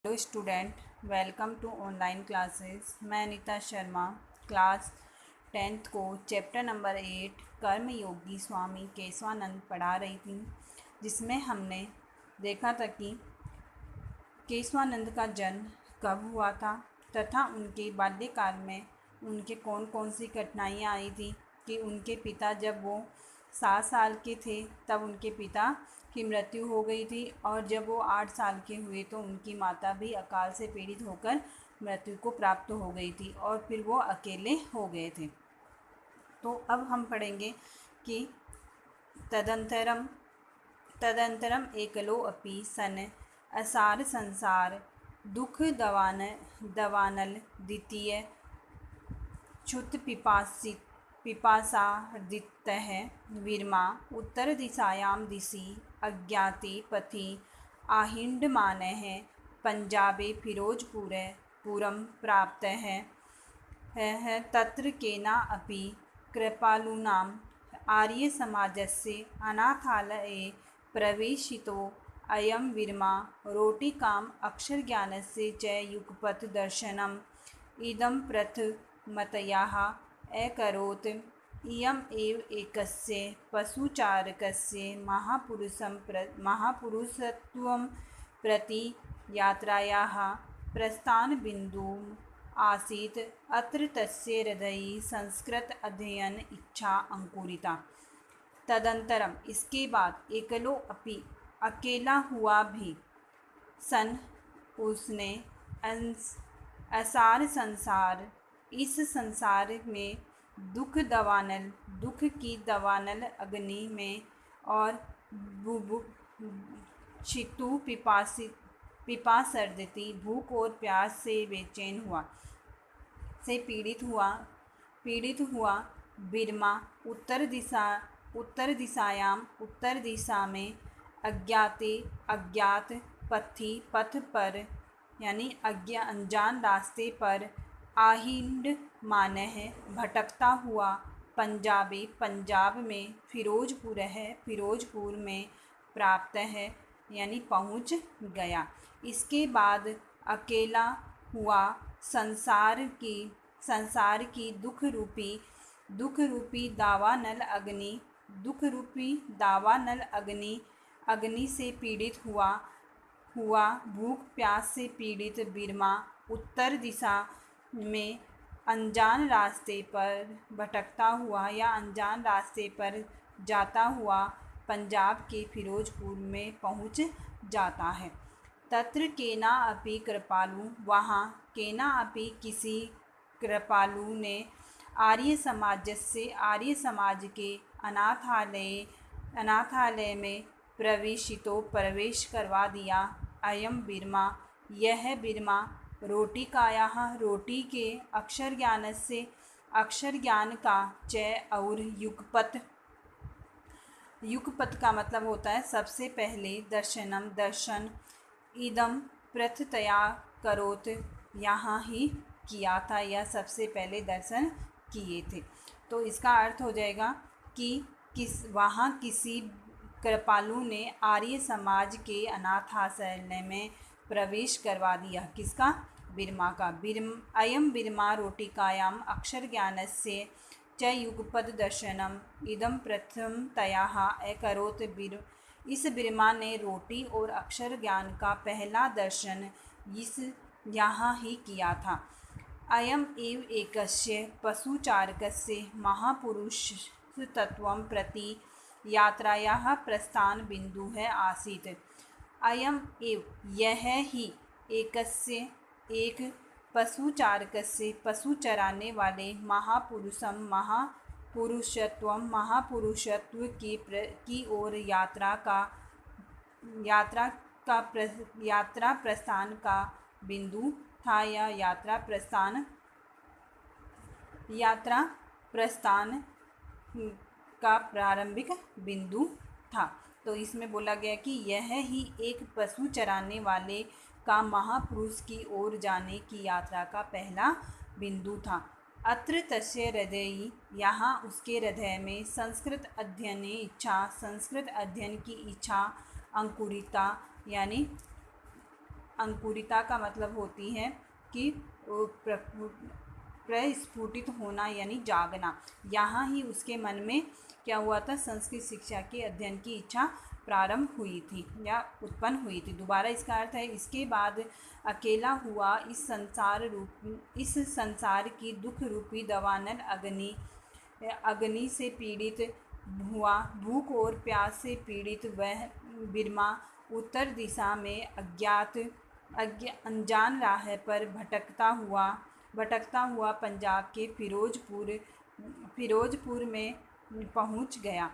Hello student, welcome to online classes. मैं Anita Sharma class 10th को chapter number 8 Karmayogi Swami Keshavanand पढ़ा रही थी, जिसमें हमने देखा था कि केशवानंद का जन्म कब हुआ था तथा उनके बाल्यकाल में उनके कौन कौन सी कठिनाइयाँ आई थी कि उनके पिता जब वो 7 साल के थे तब उनके पिता की मृत्यु हो गई थी और जब वो 8 साल के हुए तो उनकी माता भी अकाल से पीड़ित होकर मृत्यु को प्राप्त हो गई थी और फिर वो अकेले हो गए थे। तो अब हम पढ़ेंगे कि तदंतरम तदंतरम एकलो अपि सन असार संसार दुख दवानल द्वितीय क्षुत पिपासार्दितः वीर्मा उत्तर दिशायां दिशि अज्ञाते पथि आहिण्यमानः पंजाबे फिरोजपुरे पुरं प्राप्तः तत्र केनापि कृपालूनाम् आर्यसमाजस्य अनाथालये प्रवेशितो अयं वीर्मा रोटिकाम् अक्षरज्ञानस्य च युगपथदर्शनम् इदं प्रथमतया अकरोत्। इयम् एव एकस्य पशुचारकस्य महापुरुषत्वं प्रति यात्रायाः प्रस्थानबिन्दुम् आसीत्। अत्र तस्य हृदये संस्कृत अध्ययन इच्छा अंकुरिता। तदंतरम इसके बाद एकलो अपि अकेला हुआ भी सन उसने असार संसार इस संसार में दुख की दवानल अग्नि में और बुभुक्षितु पिपासर्दिति भूख और प्यास से बेचैन हुआ से पीड़ित हुआ बिरमा उत्तर दिशा में अज्ञात पथ पर यानी अनजान रास्ते पर आहिण्यमानः भटकता हुआ पंजाब में फिरोजपुर में प्राप्त है यानी पहुँच गया। इसके बाद अकेला हुआ संसार की दुख रूपी दावानल अग्नि से पीड़ित हुआ भूख प्यास से पीड़ित बिरमा उत्तर दिशा में अनजान रास्ते पर भटकता हुआ या अनजान रास्ते पर जाता हुआ पंजाब के फिरोजपुर में पहुंच जाता है। तत्र केना अपि कृपालु वहाँ केना अपि किसी कृपालु ने आर्य समाज के अनाथालय में प्रवेश करवा दिया। अयम बिरमा यह बिरमा रोटिकायाः रोटी के अक्षर ज्ञान का च और युगपथ का मतलब होता है सबसे पहले दर्शन इदम प्रथतया करोत यहाँ ही किया था या सबसे पहले दर्शन किए थे। तो इसका अर्थ हो जाएगा कि वहाँ किसी कृपालु ने आर्य समाज के अनाथालय में प्रवेश करवा दिया। किसका? बिरमा का। अयम बिरमा रोटिकायाम अक्षर ज्ञानस्य च युगपद दर्शनम इदम प्रथमतया अकरोत्। इस बिरमा ने रोटी और अक्षर ज्ञान का पहला दर्शन यहाँ ही किया था। अयम एव एकस्य पशुचारकस्य महापुरुषत्वं प्रति यात्रायाः प्रस्थान बिंदु है आसीत्। अयम एव यह ही एकस्य एक पशुचारकस्य पशु चराने वाले महापुरुषत्व की ओर यात्रा प्रस्थान का बिंदु था या यात्रा प्रस्थान का प्रारंभिक बिंदु था। तो इसमें बोला गया कि यह ही एक पशु चराने वाले का महापुरुष की ओर जाने की यात्रा का पहला बिंदु था। अत्र तस्य हृदयी यहाँ उसके हृदय में संस्कृत अध्ययन की इच्छा अंकुरिता यानी अंकुरिता का मतलब होती है कि प्रस्फुटित होना यानी जागना। यहाँ ही उसके मन में क्या हुआ था, संस्कृत शिक्षा के अध्ययन की इच्छा प्रारंभ हुई थी या उत्पन्न हुई थी। दोबारा इसका अर्थ है, इसके बाद अकेला हुआ इस संसार की दुख रूपी दवानल अग्नि से पीड़ित हुआ। भूख और प्यास से पीड़ित वह बिरमा उत्तर दिशा में अनजान राह पर भटकता हुआ पंजाब के फिरोजपुर में पहुंच गया।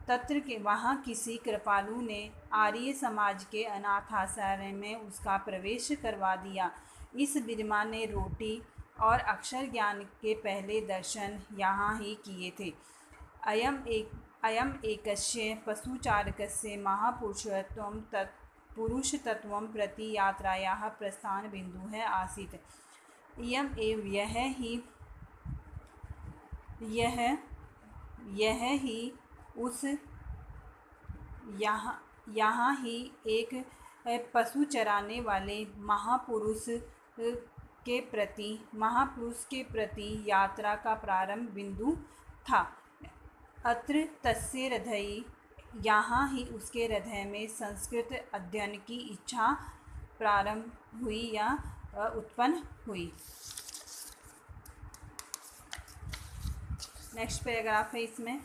तत्र के वहाँ किसी कृपालु ने आर्य समाज के अनाथाश्रय में उसका प्रवेश करवा दिया। इस बिरमा ने रोटी और अक्षर ज्ञान के पहले दर्शन यहाँ ही किए थे। अयम एकस्य पशुचारकस्य पुरुषतत्त्वं प्रति यात्रायाः प्रस्थान बिंदुः आसीत्। इयम एव यह ही उस यहाँ ही एक पशु चराने वाले महापुरुष के प्रति यात्रा का प्रारंभ बिंदु था। अत्र तस्य हृदयि, यहाँ ही उसके हृदय में संस्कृत अध्ययन की इच्छा प्रारंभ हुई या उत्पन्न हुई। नेक्स्ट पैराग्राफ है इसमें,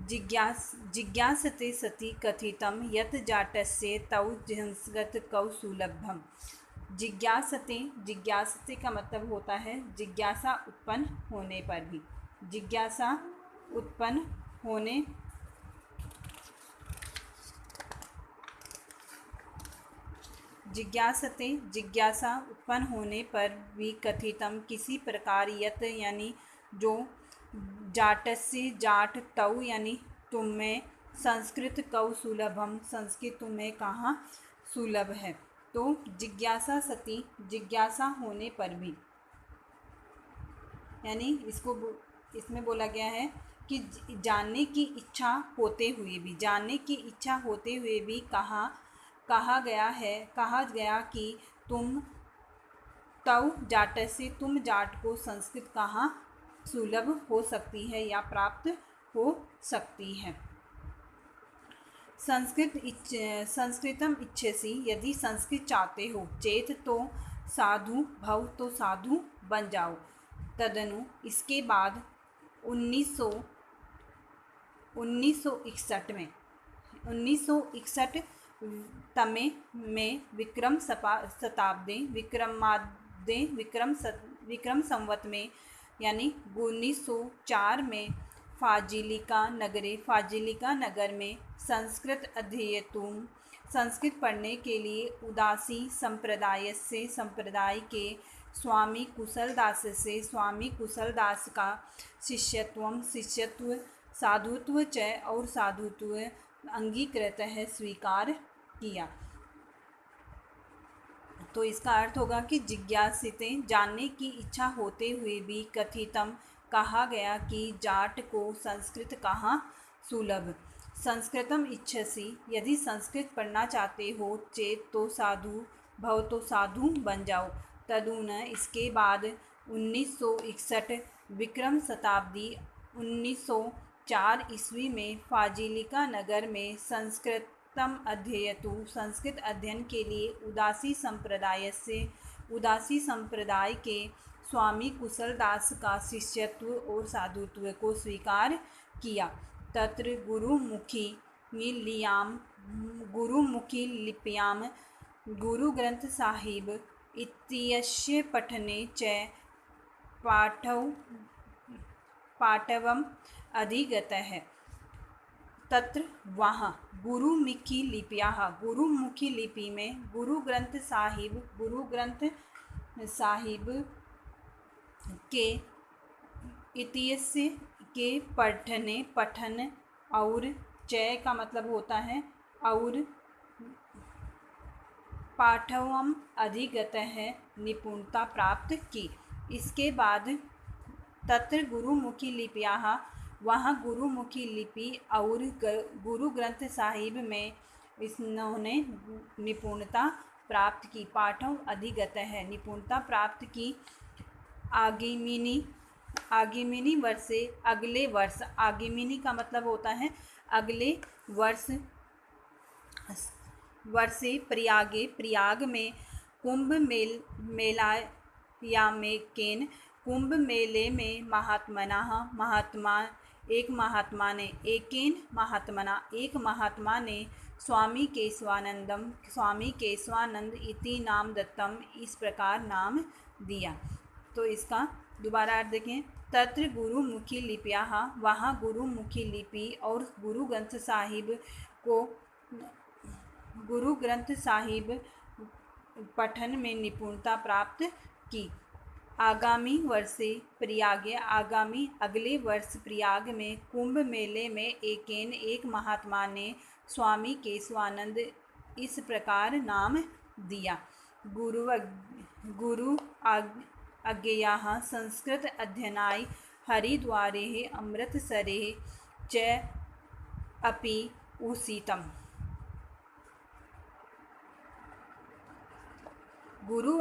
जिज्ञासते सति कथितं यत् जाटस्य तौ संस्कृतकौशलभ्यम्। जिज्ञासते का मतलब होता है जिज्ञासा उत्पन्न होने पर भी। जिज्ञासा उत्पन्न होने पर भी कथितम किसी प्रकार यत यानी जो, जाटस्य जाट, तौ यानी तुम्हें, संस्कृत कौ सुलभम संस्कृत तुम्हें कहाँ सुलभ है। तो जिज्ञासा सती जिज्ञासा होने पर भी, यानी इसमें बोला गया है कि जानने की इच्छा होते हुए भी कहा गया कि तुम तौ जाट से तुम जाट को संस्कृत कहाँ सुलभ हो सकती है या प्राप्त हो सकती है। संस्कृतम इच्छसि यदि संस्कृत चाहते हो, चेत तो साधु भव तो साधु बन जाओ। तदनु इसके बाद 1961 में विक्रम संवत में यानी 1904 में फाजिलिका नगर में संस्कृत पढ़ने के लिए उदासी संप्रदाय के स्वामी कुशलदास का शिष्यत्व साधुत्व च और साधुत्व अंगीकृत है, स्वीकार किया। तो इसका अर्थ होगा कि जिज्ञासिते जानने की इच्छा होते हुए भी कथितम कहा गया कि जाट को संस्कृत कहाँ सुलभ। संस्कृतम इच्छसि यदि संस्कृत पढ़ना चाहते हो, चेत तो साधु भव तो साधु बन जाओ। तदुन इसके बाद 1961 विक्रम शताब्दी 1904 ईस्वी में फाजिलिका नगर में संस्कृतम अध्ययतु संस्कृत अध्ययन के लिए उदासी संप्रदाय के स्वामी कुशलदास का शिष्यत्व और साधुत्व को स्वीकार किया। तत्र गुरुमुखी लिप्यां गुरुग्रंथ साहिब इत्यस्य पठने च पाठवम् अधिगतः। तत्र वहाँ गुरुमुखी लिपि में गुरु ग्रंथ साहिब के इतिहास के पठन और चय का मतलब होता है और पाठवम अधिगत है निपुणता प्राप्त की। इसके बाद तत्र गुरुमुखी लिपियाः वहाँ गुरुमुखी लिपि और गुरु ग्रंथ साहिब में इन्होंने निपुणता प्राप्त की। पाठों अधिगत है, निपुणता प्राप्त की। आगामी वर्षे, अगले वर्ष, आगामी का मतलब होता है अगले वर्ष, वर्षे प्रयाग में कुंभ मेलायामेकेन, कुंभ मेले में एक महात्मा ने स्वामी केशवानंद इति नाम दत्तम, इस प्रकार नाम दिया। तो इसका दोबारा अर्थ देखें। तत्र गुरुमुखी लिपियाः, वहाँ गुरुमुखी लिपि और गुरु ग्रंथ साहिब पठन में निपुणता प्राप्त की। आगामी वर्षे प्रयागे, अगले वर्ष प्रयाग में कुंभ मेले में एक महात्मा ने स्वामी केशवानंद इस प्रकार नाम दिया। गुरु अज्ञेयः संस्कृत अध्ययनाय हरिद्वारे अमृतसरे च अपि उषितम्। गुरु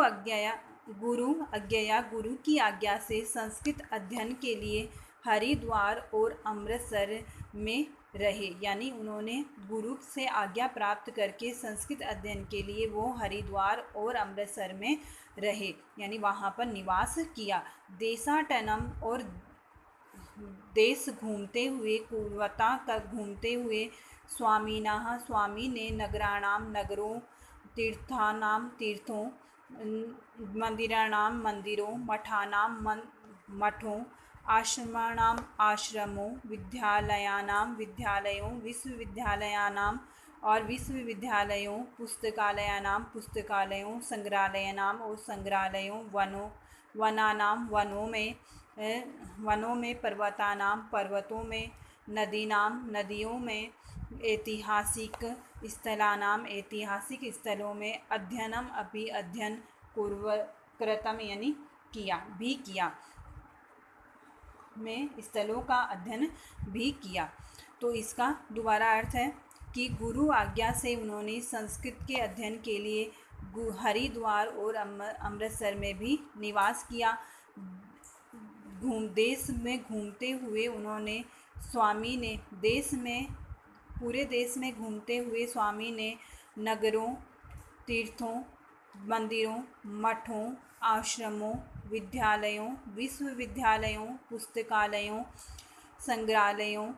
की आज्ञा से संस्कृत अध्ययन के लिए हरिद्वार और अमृतसर में रहे, यानी उन्होंने गुरु से आज्ञा प्राप्त करके संस्कृत अध्ययन के लिए वो हरिद्वार और अमृतसर में रहे, यानी वहाँ पर निवास किया। देशाटनम और देश घूमते हुए, कुर्वता का घूमते हुए, स्वामी ने नगराणाम नगरों, तीर्थानाम तीर्थों, मंदिराणाम मंदिरों, मठानाम मठों, आश्रमाणाम आश्रमों, विद्यालयानाम विद्यालयों, विश्वविद्यालयानाम और विश्वविद्यालयों, पुस्तकालयानाम पुस्तकालयों, संग्रहालयानाम और संग्रहालयों, वनानाम वनों में, पर्वतानाम पर्वतों में, नदीनाम नदियों में, ऐतिहासिक स्थलानाम ऐतिहासिक स्थलों में, अध्ययनम अपि अध्ययन कृतम यानी किया में स्थलों का अध्ययन भी किया। तो इसका दोबारा अर्थ है कि गुरु आज्ञा से उन्होंने संस्कृत के अध्ययन के लिए हरिद्वार और अमृतसर में भी निवास किया। देश में घूमते हुए उन्होंने पूरे देश में घूमते हुए स्वामी ने नगरों, तीर्थों, मंदिरों, मठों, आश्रमों, विद्यालयों, विश्वविद्यालयों, पुस्तकालयों, संग्रहालयों,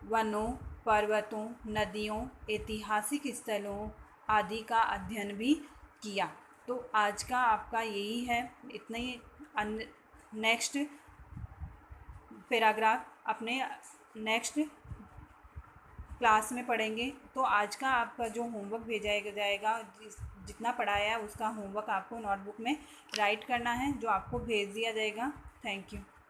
वनों, पर्वतों, नदियों, ऐतिहासिक स्थलों आदि का अध्ययन भी किया। तो आज का आपका यही है, इतना ही। नेक्स्ट पैराग्राफ अपने नेक्स्ट क्लास में पढ़ेंगे। तो आज का आपका जो होमवर्क भेजा जाएगा, जितना पढ़ाया है उसका होमवर्क आपको नोटबुक में राइट करना है, जो आपको भेज दिया जाएगा। Thank you.